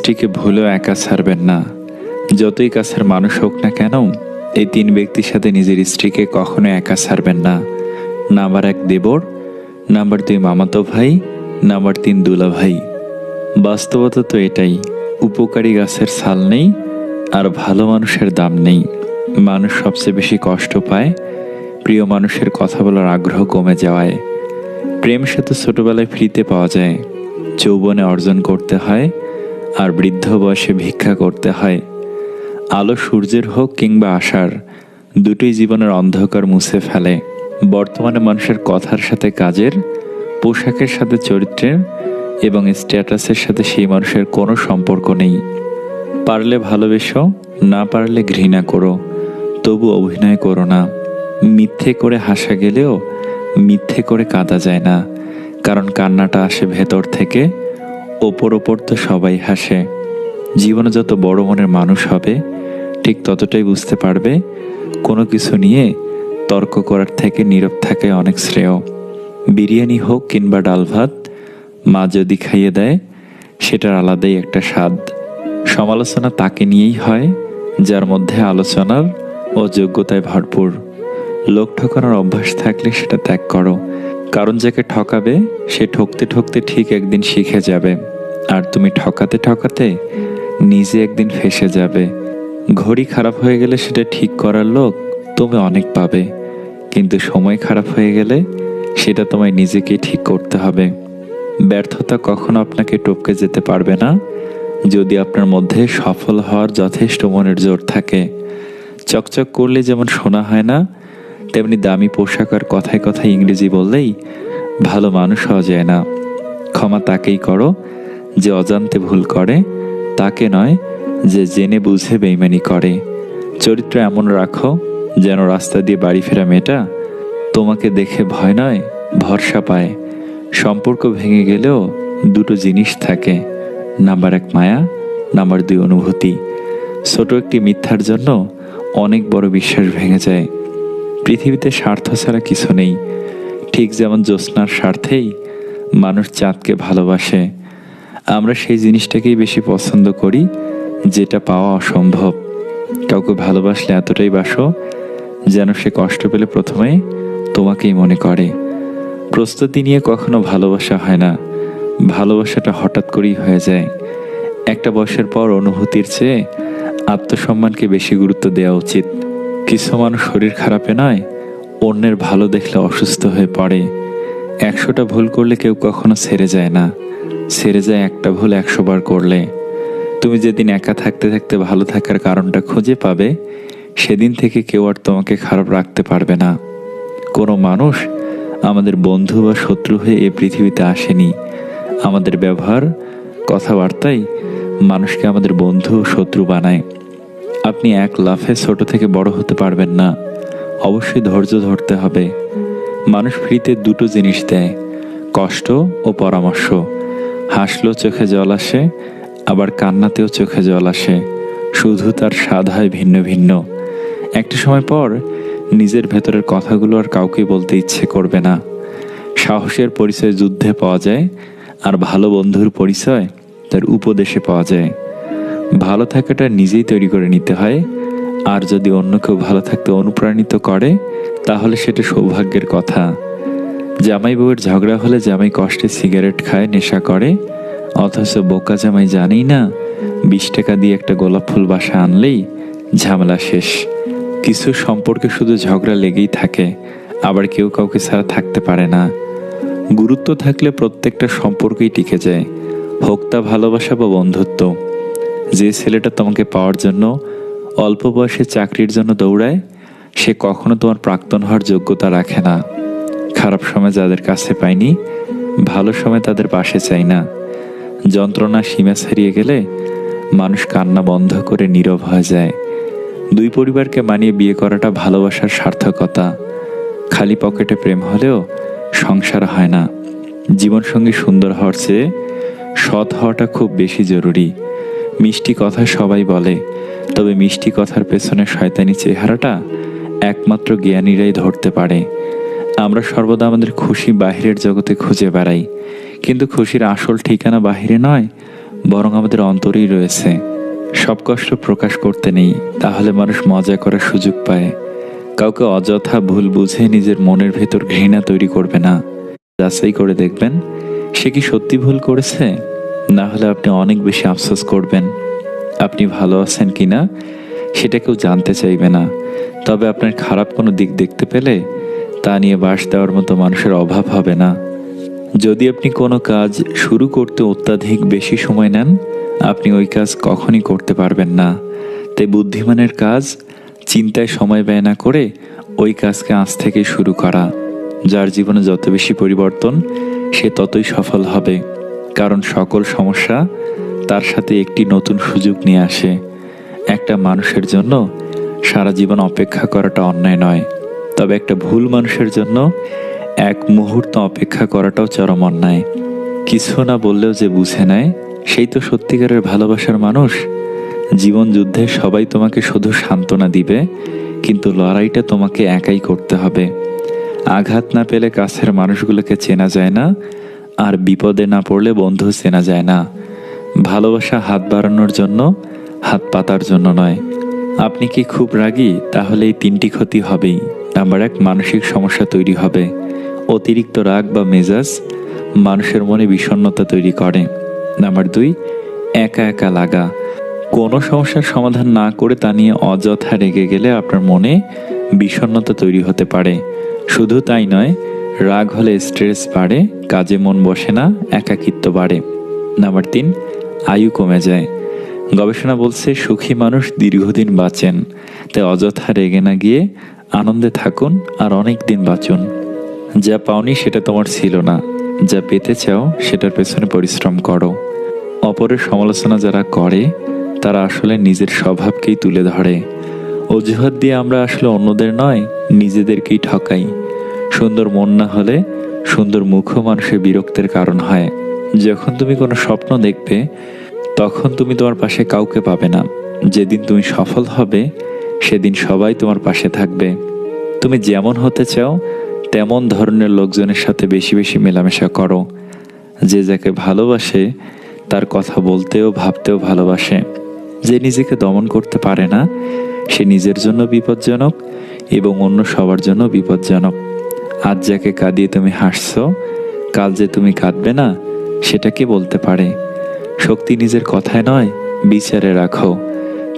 স্ত্রীকে ভুলেও একা ছাড়বেন না। যতই কাছের মানুষ হোক না কেন, এই তিন ব্যক্তির সাথে নিজের স্ত্রীকে কখনো একা ছাড়বেন না। নাম্বার 1 দেবর, নাম্বার 2 মামাতো ভাই, নাম্বার 3 দুলা ভাই। বাস্তবতা তো এটাই, উপকারী গাছের ছাল নেই আর ভালো মানুষের দাম নেই। মানুষ সবচেয়ে বেশি কষ্ট পায় প্রিয় মানুষের কথা বলার আগ্রহ কমে যাওয়ায়। প্রেম সে তো ছোটবেলায় ফ্রিতে পাওয়া যায়, যৌবনে অর্জন করতে হয়, আর বৃদ্ধ বয়সে ভিক্ষা করতে হয়। আলো সূর্যের হোক কিংবা আশার, দুটোই জীবনের অন্ধকার মুছে ফেলে। বর্তমানে মানুষের কথার সাথে কাজের, পোশাকের সাথে চরিত্রের এবং স্ট্যাটাসের সাথে সেই মানুষের কোনো সম্পর্ক নেই। পারলে ভালোবেসো, না পারলে ঘৃণা করো, তবু অভিনয় করো না। মিথ্যে করে হাসা গেলেও মিথ্যে করে কাঁদা যায় না, কারণ কান্নাটা আসে ভেতর থেকে। ওপর ওপর তো সবাই হাসে। জীবনে যত বড় মনের মানুষ হবে, ঠিক ততটাই বুঝতে পারবে কোনো কিছু নিয়ে তর্ক করার থেকে নীরব থাকাই অনেক শ্রেয়। বিরিয়ানি হোক কিংবা ডাল ভাত, মা যদি খাইয়ে দেয়, সেটার আলাদাই একটা স্বাদ। সমালোচনা তাকে নিয়েই হয় যার মধ্যে আলোচনার ও যোগ্যতায় ভরপুর। লোক ঠকানোর অভ্যাস থাকলে সেটা ত্যাগ করো, কারণ যাকে ঠকাবে সে ঠকতে ঠকতে ঠিক একদিন শিখে যাবে, আর তুমি ঠকাতে ঠকাতে নিজে একদিন ফেঁসে যাবে। ঘড়ি খারাপ হয়ে গেলে সেটা ঠিক করার লোক তুমি অনেক পাবে, কিন্তু সময় খারাপ হয়ে গেলে সেটা তোমায় নিজেকেই ঠিক করতে হবে। ব্যর্থতা কখনো আপনাকে টপকে যেতে পারবে না, যদি আপনার মধ্যে সফল হওয়ার যথেষ্ট মনের জোর থাকে। চকচক করলে যেমন শোনা হয় না, তেমনি দামি পোশাক আর কথায় কথায় ইংরেজি বললেই ভালো মানুষ হওয়া যায় না। ক্ষমা তাকেই করো যে অজান্তে ভুল করে, তাকে নয় যে জেনে বুঝে বেইমানি করে। চরিত্র এমন রাখো যেন রাস্তা দিয়ে বাড়ি ফেরা মেয়েটা তোমাকে দেখে ভয় নয় ভরসা পায়। সম্পর্ক ভেঙে গেলেও দুটো জিনিস থাকে, নাম্বার 1 মায়া, নাম্বার 2 অনুভূতি। ছোট একটি মিথ্যার জন্য অনেক বড় বিশ্বাস ভেঙে যায়। পৃথিবীতে স্বার্থ ছাড়া কিছু নেই, ঠিক যেমন জ্যোৎস্নার স্বার্থেই মানুষ চাঁদকে ভালোবাসে। আমরা সেই জিনিসটাকেই বেশি পছন্দ করি যেটা পাওয়া অসম্ভব। কাউকে ভালোবাসলে এতটাই বাসো যেন সে কষ্ট পেলে প্রথমে তোমাকেই মনে করে। প্রস্তুতি নিয়ে কখনো ভালোবাসা হয় না, ভালোবাসাটা হঠাৎ করেই হয়ে যায়। একটা বয়সের পর অনুভূতির চেয়ে আত্মসম্মানকে বেশি গুরুত্ব দেওয়া উচিত। কিছু মানুষ শরীর খারাপে নয়, অন্যের ভালো দেখলে অসুস্থ হয়ে পড়ে। 100টা ভুল করলে কেউ কখনো ছেড়ে যায় না, ছেড়ে যায় একটা ভুল 100 বার করলে। তুমি যেদিন একা থাকতে থাকতে ভালো থাকার কারণটা খুঁজে পাবে, সেদিন থেকে কেউ আর তোমাকে খারাপ রাখতে পারবে না। কোনো মানুষ আমাদের বন্ধু বা শত্রু হয়ে এই পৃথিবীতে আসেনি। আমাদের ব্যবহার, কথাবার্তাই মানুষকে আমাদের বন্ধু ও শত্রু বানায়। আপনি এক লাফে ছোট থেকে বড় হতে পারবেন না, অবশ্যই ধৈর্য ধরতে হবে। মানুষ ফ্রিতে দুটো জিনিস দেয়, কষ্ট ও পরামর্শ। হাসলেও চোখে জল আসে, আবার কান্নাতেও চোখে জল আসে, শুধু তার স্বাদ হয় ভিন্ন ভিন্ন। একটা সময় পর নিজের ভেতরের কথাগুলো আর কাউকে বলতে ইচ্ছে করবে না। সাহসের পরিচয় যুদ্ধে পাওয়া যায়, আর ভালো বন্ধুর পরিচয় তার উপদেশে পাওয়া যায়। ভালো থাকাটা নিজেই তৈরি করে নিতে হয়, আর যদি অন্য কেউ ভালো থাকতে অনুপ্রাণিত করে তাহলে সেটা সৌভাগ্যের কথা। জামাই বউয়ের ঝগড়া হলে জামাই কষ্টে সিগারেট খায়, নেশা করে, অথচ বোকা জামাই জানেই না 20 টাকা দিয়ে একটা গোলাপ ফুল বাসা আনলেই ঝামেলা শেষ। কিছু সম্পর্কে শুধু ঝগড়া লেগেই থাকে, আবার কেউ কাউকে ছাড়া থাকতে পারে না। গুরুত্ব থাকলে প্রত্যেকটা সম্পর্কই টিকে যায়, হোক তা ভালোবাসা বা বন্ধুত্ব। যে ছেলেটা তোমাকে পাওয়ার জন্য অল্প বয়সে চাকরির জন্য দৌড়ায়, সে কখনো তোমার প্রাক্তন হওয়ার যোগ্যতা রাখে না। খারাপ সময় যাদের কাছে পাইনি, ভালো সময় তাদের পাশে চাই না। যন্ত্রণা সীমা ছাড়িয়ে গেলে মানুষ কান্না বন্ধ করে নীরব হয়ে যায়। দুই পরিবারকে মানিয়ে বিয়ে করাটা ভালোবাসার সার্থকতা। খালি পকেটে প্রেম হলেও সংসার হয় না। জীবনসঙ্গী সুন্দর হওয়ার চেয়ে সৎ হওয়াটা খুব বেশি জরুরি। মিষ্টি কথা সবাই বলে, তবে মিষ্টি কথার পেছনে শয়তানি চেহারাটা একমাত্র জ্ঞানীরাই ধরতে পারে। আমরা সর্বদা আমাদের খুশি বাহিরের জগতে খুঁজে বেড়াই, কিন্তু খুশির আসল ঠিকানা বাহিরে নয়, বরং আমাদের অন্তরেই রয়েছে। সব কষ্ট প্রকাশ করতে নেই, তাহলে মানুষ মজা করার সুযোগ পায়। কাউকে অযথা ভুল বুঝে নিজের মনের ভেতর ঘৃণা তৈরি করবে না। যাচাই করে দেখবেন সে কি সত্যি ভুল করেছে, না হলে আপনি অনেক বেশি আফসোস করবেন। আপনি ভালো আছেন কিনা সেটা কেউ জানতে চাইবে না, তবে আপনার খারাপ কোনো দিক দেখতে পেলে তা নিয়ে বাস দেওয়ার মতো মানুষের অভাব হবে না। যদি আপনি কোনো কাজ শুরু করতে অত্যাধিক বেশি সময় নেন, আপনি ওই কাজ কখনই করতে পারবেন না। তাই বুদ্ধিমানের কাজ চিন্তায় সময় ব্যয় না করে ওই কাজকে আজ থেকে শুরু করা। যার জীবনে যত বেশি পরিবর্তন, সে ততই সফল হবে, কারণ সকল সমস্যা তার সাথে একটি নতুন সুযোগ নিয়ে আসে। একটা মানুষের জন্য সারা জীবন অপেক্ষা করাটা অন্যায় নয়, তবে একটা ভুল মানুষের জন্য এক মুহূর্ত অপেক্ষা করাটাও চরম অন্যায়। কিছু না বললেও যে বুঝে নেয়, সেই তো সত্যিকারের ভালোবাসার মানুষ। জীবন যুদ্ধে সবাই তোমাকে শুধু সান্ত্বনা দিবে, কিন্তু লড়াইটা তোমাকে একাই করতে হবে। আঘাত না পেলে কাছের মানুষগুলোকে চেনা যায় না, আর বিপদে না পড়লে বন্ধু চেনা যায় না। ভালোবাসা হাত বাড়ানোর জন্য, হাত পাতার জন্য নয়। আপনি কি খুব রাগী? তাহলে এই তিনটি ক্ষতি হবেই। নাম্বার 1, মানসিক সমস্যা তৈরি হবে। অতিরিক্ত রাগ বা মেজাজ মানুষের মনে বিষণ্ণতা তৈরি করে। নাম্বার 2, একা একা লাগা। কোনো সমস্যার সমাধান না করে তা নিয়ে অযথা রেগে গেলে আপনার মনে বিষণ্ণতা তৈরি হতে পারে। শুধু তাই নয়, রাগ হলে স্ট্রেস বাড়ে, কাজে মন বসে না, একাকিত্ব বাড়ে। নাম্বার 3, আয়ু কমে যায়। গবেষণা বলছে সুখী মানুষ দীর্ঘদিন বাঁচেন। তাই অযথা রেগে না গিয়ে আনন্দে থাকুন আর অনেক দিন বাঁচুন। যা পাওনি সেটা তোমার ছিল না, যা পেতে চাও সেটার পেছনে পরিশ্রম করো। অপরের সমালোচনা যারা করে তারা আসলে নিজের স্বভাবকেই তুলে ধরে। অজুহাত দিয়ে আমরা আসলে অন্যদের নয়, নিজেদেরকেই ঠকাই। সুন্দর মন না হলে সুন্দর মুখও মানুষের বিরক্তের কারণ হয়। যখন তুমি কোনো স্বপ্ন দেখবে, তখন তুমি তোমার পাশে কাউকে পাবে না। যেদিন তুমি সফল হবে, সেদিন সবাই তোমার পাশে থাকবে। তুমি যেমন হতে চাও তেমন ধরনের লোকজনের সাথে বেশি বেশি মেলামেশা করো। যে যাকে ভালোবাসে তার কথা বলতেও ভাবতেও ভালোবাসে। যে নিজেকে দমন করতে পারে না, সে নিজের জন্য বিপজ্জনক এবং অন্য সবার জন্য বিপজ্জনক। আজ যাকে কাঁদিয়ে তুমি হাসছো, কাল যে তুমি কাঁদবে না, সেটা কে বলতে পারে? শক্তি নিজের কথায় নয়, বিচারে রাখো,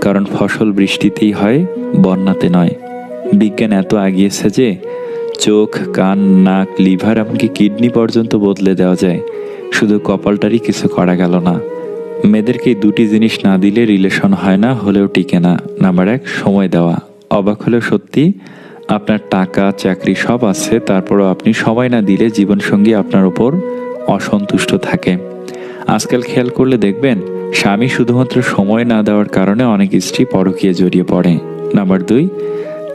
কারণ ফসল বৃষ্টিতেই হয়, বন্যাতে নয়। বিজ্ঞান এত এগিয়েছে যে চোখ, কান, নাক, লিভার, এমনকি কিডনি পর্যন্ত বদলে দেওয়া যায়। শুধু কপালটারই কিছু করা গেল না। মেয়েদেরকে এই দুটি জিনিস না দিলে রিলেশন হয় না, হলেও টিকে না। নাম্বার 1, সময় দেওয়া। অবাক হলেও সত্যি, আপনার টাকা, চাকরি সব আছে, তারপরও আপনি সময় না দিলে জীবনসঙ্গী আপনার উপর অসন্তুষ্ট থাকে। আজকাল খেয়াল করলে দেখবেন স্বামী শুধুমাত্র সময় না দেওয়ার কারণে অনেক স্ত্রী পরকীয়ায় জড়িয়ে পড়ে। নাম্বার 2,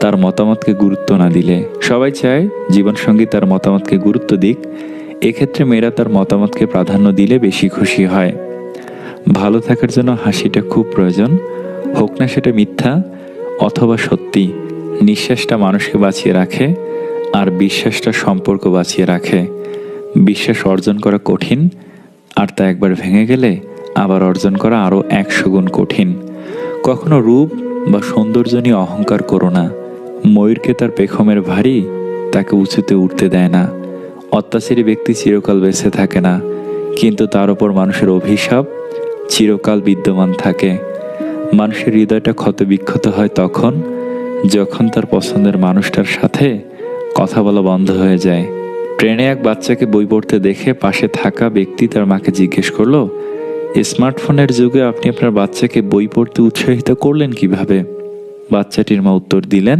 তার মতামতকে গুরুত্ব না দিলে। সবাই চায় জীবনসঙ্গী তার মতামতকে গুরুত্ব দিক, এক্ষেত্রে মেয়েরা তার মতামতকে প্রাধান্য দিলে বেশি খুশি হয়। ভালো থাকার জন্য হাসিটা খুব প্রয়োজন, হোক না সেটা মিথ্যা অথবা সত্যি। নিঃশ্বাসটা মানুষকে বাঁচিয়ে রাখে, আর বিশ্বাসটা সম্পর্ক বাঁচিয়ে রাখে। বিশ্বাস অর্জন করা কঠিন, আর তা একবার ভেঙে গেলে আবার অর্জন করা আরও 100 গুণ কঠিন। কখনো রূপ বা সৌন্দর্য নিয়ে অহংকার করো না। ময়ূরকে তার পেখমের ভারী তাকে উঁচুতে উঠতে দেয় না। অত্যাচারী ব্যক্তি চিরকাল বেঁচে থাকে না, কিন্তু তার উপর মানুষের অভিশাপ চিরকাল বিদ্যমান থাকে। মানুষের হৃদয়টা ক্ষতবিক্ষত হয় তখন, যখন তার পছন্দের মানুষটার সাথে কথা বলা বন্ধ হয়ে যায়। ট্রেনে এক বাচ্চাকে বই পড়তে দেখে পাশে থাকা ব্যক্তি তার মাকে জিজ্ঞেস করলো, স্মার্টফোনের যুগে আপনি আপনার বাচ্চাকে বই পড়তে উৎসাহিত করলেন কিভাবে? বাচ্চাটির মা উত্তর দিলেন,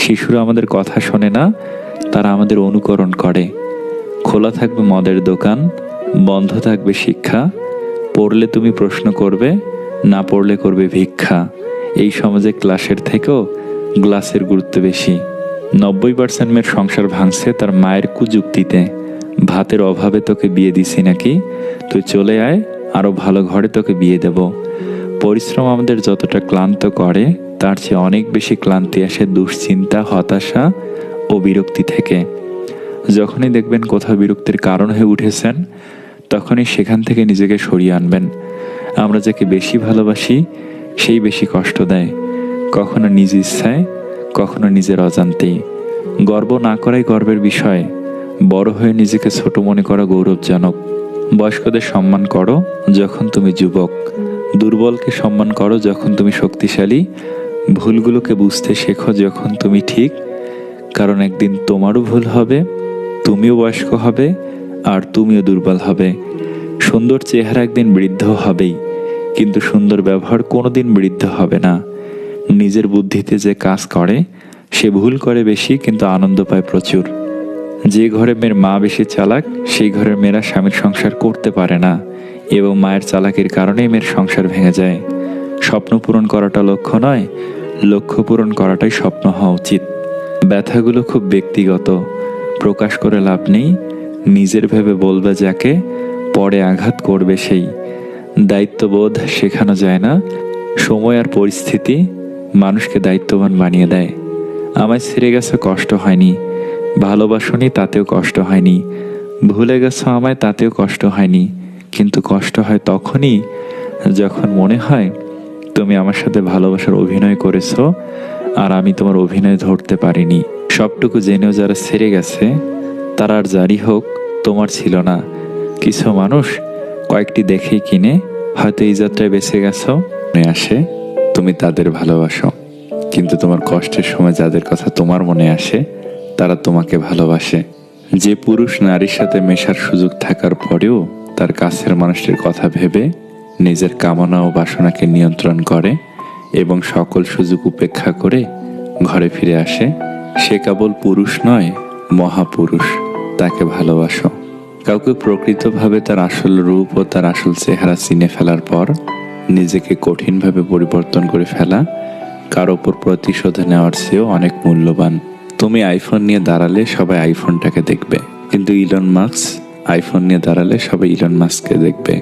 শিশুরা আমাদের কথা শোনে না, তারা আমাদের অনুকরণ করে। খোলা থাকবে মদের দোকান, বন্ধ থাকবে শিক্ষা। পড়লে তুমি প্রশ্ন করবে, না পড়লে করবে ভিক্ষা। এই সমাজে ক্লাসের থেকেও গ্লাসের গুরুত্ব বেশি। 90% মেয়ের সংসার ভাঙছে তার মায়ের কুযুক্তিতে। ভাতের অভাবে তোকে বিয়ে দিছি নাকি, তুই চলে আয়, আরো ভালো ঘরে তোকে বিয়ে দেব। পরিশ্রম আমাদের যতটা ক্লান্ত করে, তার চেয়ে অনেক বেশি ক্লান্তি আসে দুশ্চিন্তা, হতাশা ও বিরক্তি থেকে। যখনই দেখবেন কোথাও বিরক্তির কারণ হয়ে উঠেছেন, তখনই সেখান থেকে নিজেকে সরিয়ে আনবেন। আমরা যাকে বেশি ভালোবাসি সেই বেশি কষ্ট দেয়, কখনো নিজ ইচ্ছায়, কখনো নিজের অজান্তেই। গর্ব না করাই গর্বের বিষয়। বড় হয়ে নিজেকে ছোট মনে করা গৌরবজনক। বয়স্কদের সম্মান করো যখন তুমি যুবক, দুর্বলকে সম্মান করো যখন তুমি শক্তিশালী, ভুলগুলোকে বুঝতে শেখো যখন তুমি ঠিক, কারণ একদিন তোমারও ভুল হবে, তুমিও বয়স্ক হবে, আর তুমিও দুর্বল হবে। সুন্দর চেহারা একদিন বৃদ্ধ হবেই, কিন্তু সুন্দর ব্যবহার কোনোদিন বৃদ্ধ হবে না। নিজের বুদ্ধিতে যে কাজ করে সে ভুল করে বেশি, কিন্তু আনন্দ পায় প্রচুর। যে ঘরে মেয়ের মা বেশি চালাক, সেই ঘরের মেয়েরা স্বামীর সংসার করতে পারে না, এবং মায়ের চালাকির কারণেই মেয়ের সংসার ভেঙে যায়। স্বপ্ন পূরণ করাটা লক্ষ্য নয়, লক্ষ্য পূরণ করাটাই স্বপ্ন হওয়া উচিত। ব্যথাগুলো খুব ব্যক্তিগত, প্রকাশ করে লাভ নেই। নিজের ভেবে বলবে যাকে, পরে আঘাত করবে সেই। দায়িত্ববোধ শেখানো যায় না, সময় আর পরিস্থিতি মানুষকে দায়িত্ববান বানিয়ে দেয়। আমায় ছেড়ে গেছে কষ্ট হয়নি, ভালোবাসনি তাতেও কষ্ট হয়নি, ভুলে গেছো আমায় তাতেও কষ্ট হয়নি, কিন্তু কষ্ট হয় তখনই যখন মনে হয় তুমি আমার সাথে ভালোবাসার অভিনয় করেছো আর আমি তোমার অভিনয় ধরতে পারিনি। সবটুকু জেনেও যারা ছেড়ে গেছে তারা আর যারই হোক তোমার ছিল না। কিছু মানুষ কয়েকটি দেখেই কিনে হয়তো এই যাত্রায় বেঁচে গেছো, মনে আসে তুমি তাদের ভালোবাসো, কিন্তু তোমার কষ্টের সময় যাদের কথা তোমার মনে আসে তারা তোমাকে ভালোবাসে। যে পুরুষ নারীর সাথে মেশার সুযোগ থাকার পরেও তার কাছের মানুষটির কথা ভেবে নিজের কামনা ও বাসনাকে নিয়ন্ত্রণ করে এবং সকল সুযোগ উপেক্ষা করে ঘরে ফিরে আসে, সে কেবল পুরুষ নয়, মহাপুরুষ। তাকে ভালোবাসো। কাউকে প্রকৃতভাবে তার আসল রূপ ও তার আসল চেহারা চিনে ফেলার পর নিজেকে কঠিনভাবে পরিবর্তন করে ফেলা কার ওপর প্রতিশোধ নেওয়ার চেয়েও অনেক মূল্যবান। তুমি আইফোন নিয়ে দাঁড়ালে সবাই আইফোনটাকে দেখবে, কিন্তু ইলন মাস্ক আইফোন নিয়ে দাঁড়ালে সবাই ইলন মাস্ককে দেখবে।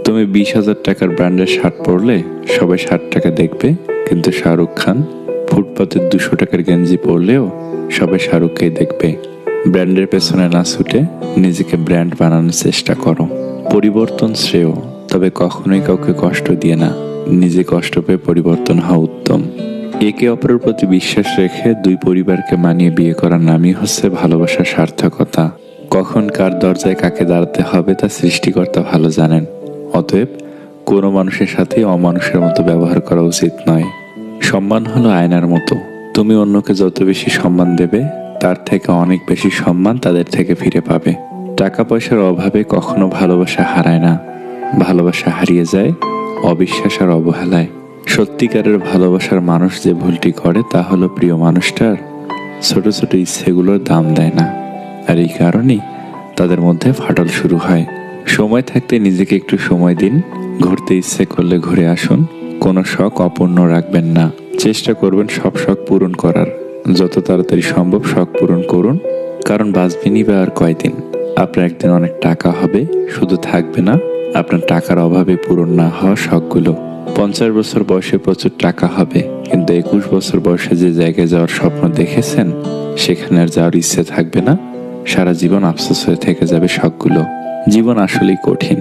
তুমি 20,000 টাকার ব্র্যান্ডের শার্ট পরলে সবাই শার্টটাকে দেখবে, কিন্তু শাহরুখ খান ফুটপাতের 200 টাকার গেঞ্জি পরলেও সবাই শাহরুখকেই দেখবে। ব্র্যান্ডের পেছনে না ছুটে নিজেকে ব্র্যান্ড বানানোর চেষ্টা করো। পরিবর্তন শ্রেয়, তবে কখনোই কাউকে কষ্ট দিয়ে না। নিজে কষ্ট পেয়ে পরিবর্তন হওয়া উত্তম। একে অপরের প্রতি বিশ্বাস রেখে দুই পরিবারকে মানিয়ে বিয়ে করার নামই হচ্ছে ভালোবাসার সার্থকতা। কখন কার দরজায় কাকে দাঁড়াতে হবে তা সৃষ্টিকর্তা ভালো জানেন। অতএব কোনো মানুষের সাথে অমানুষের মতো ব্যবহার করা উচিত নয়। সম্মান হলো আয়নার মতো, তুমি অন্যকে যত বেশি সম্মান দেবে তার থেকে অনেক বেশি সম্মান তাদের থেকে ফিরে পাবে। টাকা পয়সার অভাবে কখনো ভালোবাসা হারায় না, ভালোবাসা হারিয়ে যায় অবিশ্বাস আর অবহেলায়। সত্যিকারের ভালোবাসার মানুষ যে ভুলটি করে তা হলো প্রিয় মানুষটার ছোট ছোট ইচ্ছেগুলোর দাম দেয় না, আর এই কারণেই তাদের মধ্যে ফাটল শুরু হয়। সময় থাকতে নিজেকে একটু সময় দিন, ঘুরতে ইচ্ছে করলে ঘুরে আসুন, কোনো শখ অপূর্ণ রাখবেন না। চেষ্টা করবেন সব শখ পূরণ করার, যত তাড়াতাড়ি সম্ভব শখ পূরণ করুন, কারণ বাঁচবেনই বা আর কয়দিন। আপনার একদিন অনেক টাকা হবে, শুধু থাকবে না আপনার টাকার অভাবে পূরণ না হওয়া শখগুলো। 50 বছর বয়সে প্রচুর টাকা হবে, কিন্তু 21 বছর বয়সে যে জায়গায় যাওয়ার স্বপ্ন দেখেছেন সেখানে আর যাওয়ার ইচ্ছে থাকবে না। সারা জীবন আফসোস হয়ে থেকে যাবে শখগুলো। জীবন আসলেই কঠিন,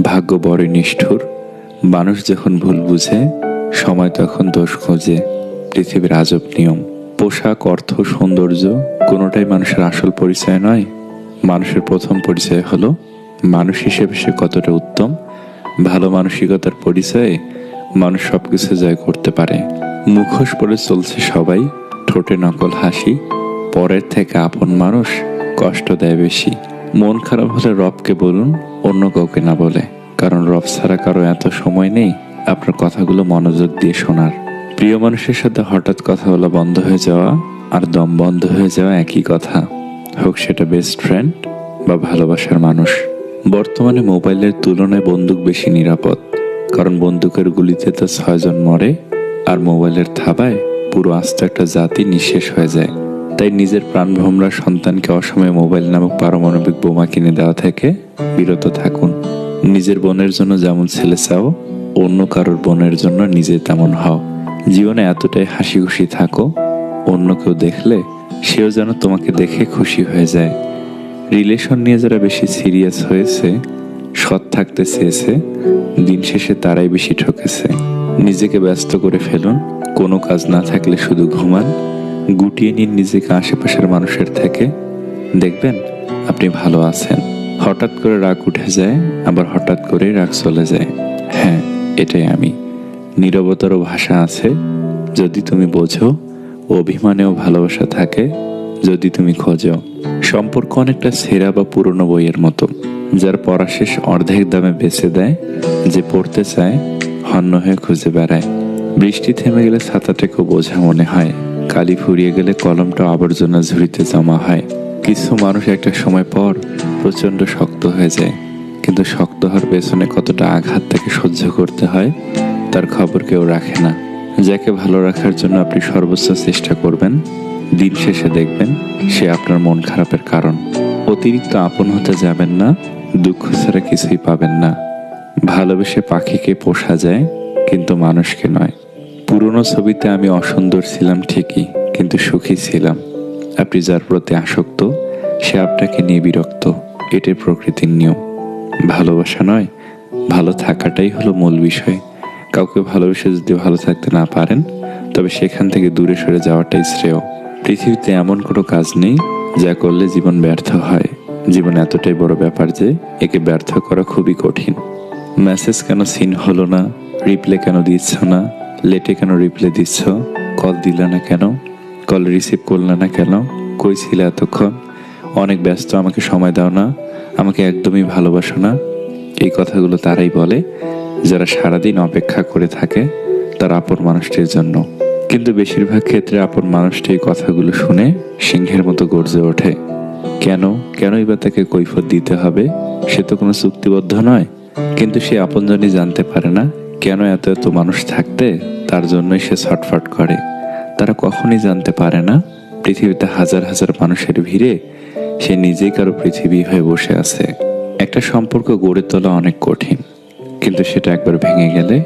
ভাগ্য বড়ই নিষ্ঠুর। মানুষ যখন ভুল বুঝে সময় তখন দোষ খোঁজে। পৃথিবীর আজব নিয়ম। পোশাক, অর্থ, সৌন্দর্য কোনোটাই মানুষের আসল পরিচয় নয়। মানুষের প্রথম পরিচয় হলো মানুষ হিসেবে সে কতটা উত্তম। ভালো মানসিকতার পরিচয়ে মানুষ সবকিছু জয় করতে পারে। মুখোশ পরে চলছে সবাই, ঠোঁটে নকল হাসি, পরের থেকে আপন মানুষ কষ্ট দেয় বেশি। মন খারাপ হলে রবকে বলুন, অন্য কাউকে না বলে, কারণ রব ছাড়া কারো এত সময় নেই আপনার কথাগুলো মনোযোগ দিয়ে শোনার। প্রিয় মানুষের সাথে হঠাৎ কথা বলা বন্ধ হয়ে যাওয়া আর দম বন্ধ হয়ে যাওয়া একই কথা, হোক সেটা বেস্ট ফ্রেন্ড বা ভালোবাসার মানুষ। বর্তমানে মোবাইলের তুলনায় বন্দুক বেশি নিরাপদ, কারণ বন্দুকের গুলিতে তো 6 জন মরে, আর মোবাইলের থাবায় পুরো আস্ত একটা জাতি নিঃশেষ হয়ে যায়। তাই নিজের প্রাণভোমরা সন্তানকে অসময়ে মোবাইল নামক পারমাণবিক বোমা কিনে দেওয়া থেকে বিরত থাকুন। নিজের বোনের জন্য যেমন ছেলে চাও, অন্য কারোর বোনের জন্য নিজে তেমন হও। জীবনে এতটাই হাসি খুশি থাকো, অন্য কেউ দেখলে সেও যেন তোমাকে দেখে খুশি হয়ে যায়। রিলেশন নিয়ে যারা বেশি সিরিয়াস হয়েছে সৎ থাকতে চেয়েছে, দিন শেষে তারাই বেশি ঠকেছে। নিজেকে ব্যস্ত করে ফেলুন, কোনো কাজ না থাকলে শুধু ঘুমান। গুটিয়ে নিন নিজেকে আশেপাশের মানুষের থেকে, দেখবেন আপনি ভালো আছেন। হঠাৎ করে রাগ উঠে যায়, আবার হঠাৎ করে রাগ চলে যায়। হ্যাঁ, এটাই আমি। নীরবতারও ভাষা আছে যদি তুমি বোঝো, অভিমানেও ভালোবাসা থাকে যদি তুমি খোঁজো। সম্পর্ক অনেকটা ছেঁড়া বা পুরনো বইয়ের মতো, যার পড়া শেষ অর্ধেক দামে বেচে দেয়, যে পড়তে চায় হন্য হয়ে খুঁজে বেড়ায়। বৃষ্টি থেমে গেলে ছাতাটাকেও বোঝা মনে হয়, কালি ফুরিয়ে গেলে কলমটা আবর্জনা ঝুড়িতে জমা হয়। কিছু মানুষ একটা সময় পর প্রচণ্ড শক্ত হয়ে যায়, কিন্তু শক্ত হওয়ার পেছনে কতটা আঘাত তাকে সহ্য করতে হয় তার খবর কেউ রাখে না। যাকে ভালো রাখার জন্য আপনি সর্বোচ্চ চেষ্টা করবেন, দিন শেষে দেখবেন সে আপনার মন খারাপের কারণ। অতিরিক্ত আপন হতে যাবেন না, দুঃখ ছাড়া কিছুই পাবেন না। ভালোবেসে পাখিকে পোষা যায়, কিন্তু মানুষকে নয়। পুরনো ছবিতে আমি অসুন্দর ছিলাম ঠিকই, কিন্তু সুখী ছিলাম। আপনি যার প্রতি আসক্ত, সে আপনাকে নিয়ে বিরক্ত। এটাই প্রকৃতির নিয়ম। ভালোবাসা নয়, ভালো থাকাটাই হলো মূল বিষয়। কাউকে ভালোবেসে যদি ভালো থাকতে না পারেন, তবে সেখান থেকে দূরে সরে যাওয়াটাই শ্রেয়। পৃথিবীতে এমন কোনো কাজ নেই যা করলে জীবন ব্যর্থ হয়। জীবন এতটাই বড় ব্যাপার যে একে ব্যর্থ করা খুবই কঠিন। মেসেজ কেন সিন হলো না, রিপ্লে কেন দিচ্ছ না, লেটে কেন রিপ্লে দিচ্ছ, কল দিলে না কেন, কল রিসিভ করলে না কেন, কই ছিলে এতক্ষণ, অনেক ব্যস্ত, আমাকে সময় দাও না, আমাকে একদমই ভালোবাসো না। এই কথাগুলো তারাই বলে যারা সারাদিন অপেক্ষা করে থাকে তার আপন মানুষটির জন্য। কিন্তু বেশিরভাগ ক্ষেত্রে আপন মানুষটি এই কথাগুলো শুনে সিংহের মতো গর্জে ওঠে। কেনই বা তাকে কৈফিয়ত দিতে হবে? সে তো কোনো চুক্তিবদ্ধ নয়। কিন্তু সে আপনজনই জানতে পারে না কেন এত এত মানুষ থাকতে তার জন্যই সে ছটফট করে। তারা কখনই জানতে পারে না পৃথিবীতে হাজার হাজার মানুষের ভিড়ে সে নিজেই কারো পৃথিবী হয়ে বসে আছে। একটা সম্পর্ক গড়ে তোলা অনেক কঠিন, কিন্তু সেটা একবার ভেঙে গেলে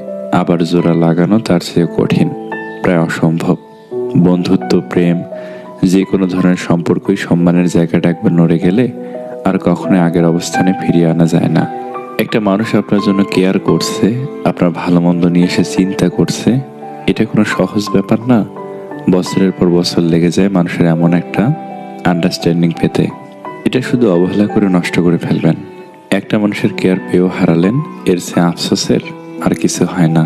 আবার জোড়া লাগানো তার চেয়ে কঠিন, প্রায় অসম্ভব। বন্ধুত্ব, প্রেম, যে কোনো ধরনের সম্পর্কই সম্মানের জায়গাটা একবার নড়ে গেলে আর কখনোই আগের অবস্থানে ফিরিয়ে আনা যায় না। একটা মানুষ আপনার জন্য কেয়ার করছে, আপনার ভালো মন্দ নিয়ে সে চিন্তা করছে, এটা কোনো সহজ ব্যাপার না। বছরের পর বছর লেগে যায় মানুষের এমন একটা আন্ডারস্ট্যান্ডিং পেতে। এটা শুধু অবহেলা করে নষ্ট করে ফেলবেন। একটা মানুষের কেয়ার পেয়েও হারালেন, এর চেয়ে আফসোসের আর কিছু হয় না।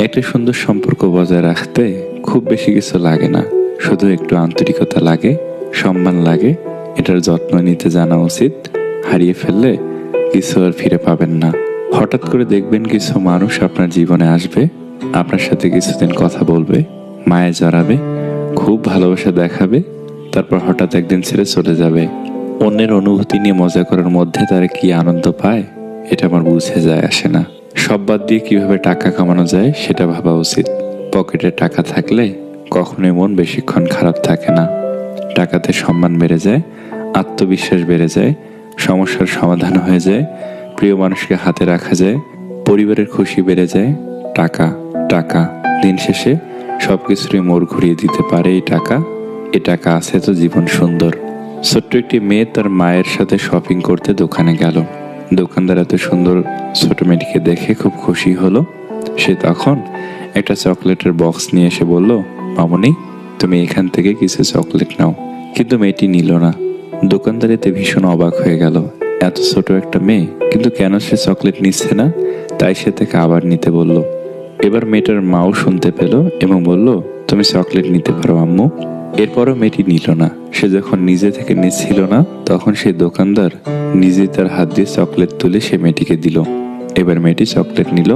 একটা সুন্দর সম্পর্ক বজায় রাখতে খুব বেশি কিছু লাগে না, শুধু একটু আন্তরিকতা লাগে, সম্মান লাগে। এটার যত্ন নিতে জানা উচিত। হারিয়ে ফেললে কিছু আর ফিরে পাবেন না। হঠাৎ করে দেখবেন কিছু মানুষ আপনার জীবনে আসবে, আপনার সাথে কিছুদিন কথা বলবে, মায়ে জড়াবে, খুব ভালোবাসা দেখাবে, তারপর হঠাৎ একদিন ছেড়ে চলে যাবে। অন্যের অনুভূতি নিয়ে মজা করার মধ্যে তারা কি আনন্দ পায় এটা আমার বুঝে যায় আসে না। সব বাদ দিয়ে কিভাবে টাকা কামানো যায় সেটা ভাবা উচিত। পকেটে টাকা থাকলে কখনোই মন বেশিক্ষণ খারাপ থাকে না। টাকাতে সম্মান বেড়ে যায়, আত্মবিশ্বাস বেড়ে যায়, সমস্যার সমাধান হয়ে যায়, প্রিয় মানুষকে হাতে রাখা যায়, পরিবারের খুশি বেড়ে যায়। টাকা টাকা দিন শেষে সবকিছুরই মোড় ঘুরিয়ে দিতে পারে এই টাকা। এ টাকা আছে তো জীবন সুন্দর। ছোট্ট একটি মেয়ে তার মায়ের সাথে শপিং করতে দোকানে গেল। দোকানদার এত সুন্দর ছোট মেয়েটিকে দেখে খুব খুশি হলো। সে তখন একটা চকলেটের বক্স নিয়ে এসে বলল, মামনি, তুমি এখান থেকে কিছু চকলেট নাও। কিন্তু মেয়েটি নিল না। দোকানদার এতে ভীষণ অবাক হয়ে গেল। এত ছোট একটা মেয়ে, কিন্তু কেন সে চকলেট নিচ্ছে না? তাই সে তাকে আবার নিতে বলল। এবার মেয়েটার মাও শুনতে পেল এবং বলল, তুমি চকলেট নিতে পারো আম্মু। এরপরও মেয়েটি নিল না। সে যখন নিজে থেকে নিচ্ছিল না, তখন সেই দোকানদার নিজেই তার হাত দিয়ে চকলেট তুলে সে মেয়েটিকে দিল। এবার মেয়েটি চকলেট নিল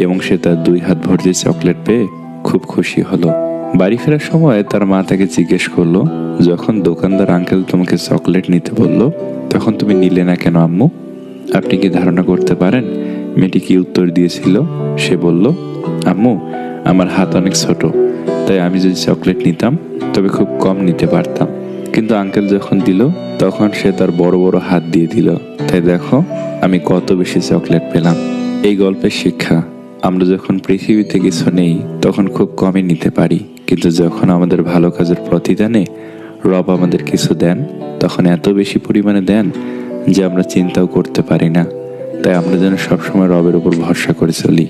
এবং সে তার 2 হাত ভর্তি চকলেট পেয়ে খুব খুশি হলো। বাড়ি ফেরার সময় তার মা তাকে জিজ্ঞেস করলো, যখন দোকানদার আঙ্কেল তোমাকে চকলেট নিতে বলল, তখন তুমি নিলে না কেন আম্মু? আপনি কি ধারণা করতে পারেন মেয়েটি কি উত্তর দিয়েছিল? সে বলল, আম্মু, আমার হাত অনেক ছোট, তাই আমি যদি চকলেট নিতাম তবে খুব কম নিতে পারতাম। কিন্তু আঙ্কেল যখন দিল তখন সে তার বড় বড় হাত দিয়ে দিল, তাই দেখো আমি কত বেশি চকলেট পেলাম। এই গল্পের শিক্ষা, আমরা যখন পৃথিবীতে কিছু নেই তখন খুব কমই নিতে পারি, কিন্তু যখন আমাদের ভালো কাজের প্রতিদানে রব আমাদের কিছু দেন, তখন এত বেশি পরিমাণে দেন যে আমরা চিন্তাও করতে পারি না। তাই আমরা যেন সবসময় রবের উপর ভরসা করে চলি।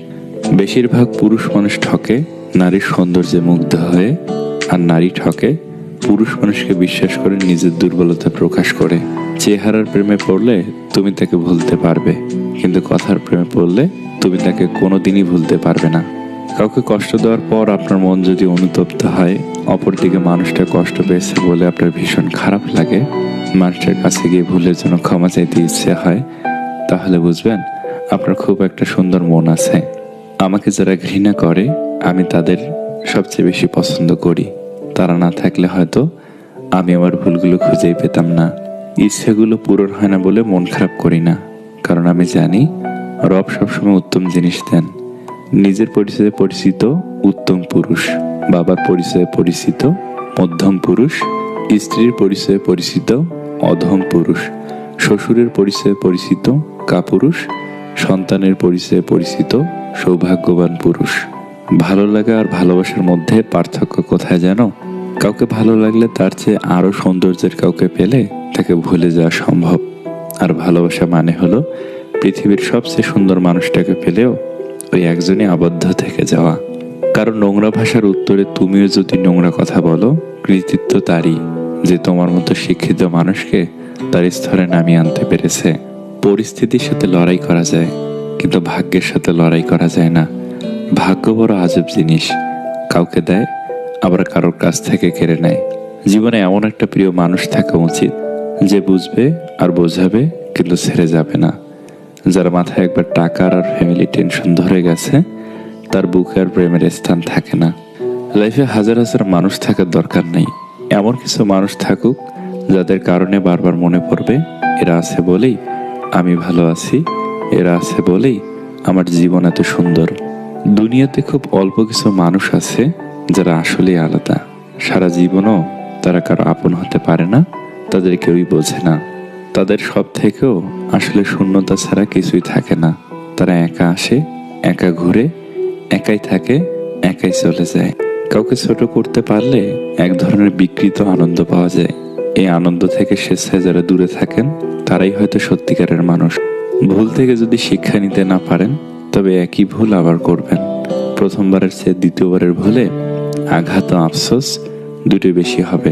বেশিরভাগ পুরুষ মানুষ ঠকে নারীর সৌন্দর্যে মুগ্ধ হয়ে, আর নারী ঠকে পুরুষ মানুষকে বিশ্বাস করে নিজের দুর্বলতা প্রকাশ করে। চেহারার প্রেমে পড়লে তুমি তাকে ভুলতে পারবে, কিন্তু কথার প্রেমে পড়লে তুমি তাকে কোনোদিনই ভুলতে পারবে না। কাউকে কষ্ট দেওয়ার পর আপনার মন যদি অনুতপ্ত হয়, অপরদিকে মানুষটা কষ্ট পেয়েছে বলে আপনার ভীষণ খারাপ লাগে, মানুষটার কাছে গিয়ে ভুলের জন্য ক্ষমা চাইতে ইচ্ছে হয়, তাহলে বুঝবেন আপনার খুব একটা সুন্দর মন আছে। আমাকে যারা ঘৃণা করে আমি তাদের সবচেয়ে বেশি পছন্দ করি। তারা না থাকলে হয়তো আমি আমার ভুলগুলো খুঁজেই পেতাম না। ইচ্ছেগুলো পূরণ হয় না বলে মন খারাপ করি না, কারণ আমি জানি রব সবসময় উত্তম জিনিস দেন। নিজের পরিচয়ে পরিচিত উত্তম পুরুষ, বাবার পরিচয়ে পরিচিত মধ্যম পুরুষ, স্ত্রীর পরিচয়ে পরিচিত অধম পুরুষ, শ্বশুরের পরিচয়ে পরিচিত কাপুরুষ, সন্তানের পরিচয়ে পরিচিত সৌভাগ্যবান পুরুষ। ভালো লাগা আর ভালোবাসার মধ্যে পার্থক্য কোথায় জানো? কাউকে ভালো লাগলে তার চেয়ে আরো সৌন্দর্যের কাউকে পেলে তাকে ভুলে যাওয়া সম্ভব। আর ভালোবাসা মানে হলো পৃথিবীর সবচেয়ে সুন্দর মানুষটাকে পেলেও ওই একজনই আবদ্ধ থেকে যাওয়া। কারণ নোংরা ভাষার উত্তরে তুমিও যদি নোংরা কথা বলো, কৃতিত্ব তারই যে তোমার মতো শিক্ষিত মানুষকে তার স্তরে নামিয়ে আনতে পেরেছে। পরিস্থিতির সাথে লড়াই করা যায়, কিন্তু ভাগ্যের সাথে লড়াই করা যায় না। ভাগ্য বড় আজব জিনিস, কাউকে দেয় আবার কারোর কাছ থেকে কেড়ে নেয়। জীবনে এমন একটা প্রিয় মানুষ থাকা উচিত যে বুঝবে আর বোঝাবে, কিন্তু ছেড়ে যাবে না। যার মাথায় একবার টাকার আর ফ্যামিলি টেনশন ধরে গেছে, তার বুকে আর প্রেমের স্থান থাকে না। লাইফে হাজার হাজার মানুষ থাকার দরকার নেই, এমন কিছু মানুষ থাকুক যাদের কারণে বারবার মনে পড়বে এরা আছে বলেই আমি ভালো আছি, এরা আছে বলেই আমার জীবন এত সুন্দর। দুনিয়াতে খুব অল্প কিছু মানুষ আছে যারা আসলেই আলাদা। সারা জীবনও তারা কারো আপন হতে পারে না, তাদের কেউই বোঝে না। তাদের সব থেকেও আসলে শূন্যতা ছাড়া কিছুই থাকে না। তারা একা আসে, একা ঘুরে, একাই থাকে, একাই চলে যায়। কাউকে ছোট করতে পারলে এক ধরনের বিকৃত আনন্দ পাওয়া যায়। এই আনন্দ থেকে স্বেচ্ছায় যারা দূরে থাকেন তারাই হয়তো সত্যিকারের মানুষ। ভুল থেকে যদি শিক্ষা নিতে না পারেন তবে একই ভুল আবার করবেন। প্রথমবারের চেয়ে দ্বিতীয়বারের ভুলে আঘাত ও আফসোস দুটোই বেশি হবে।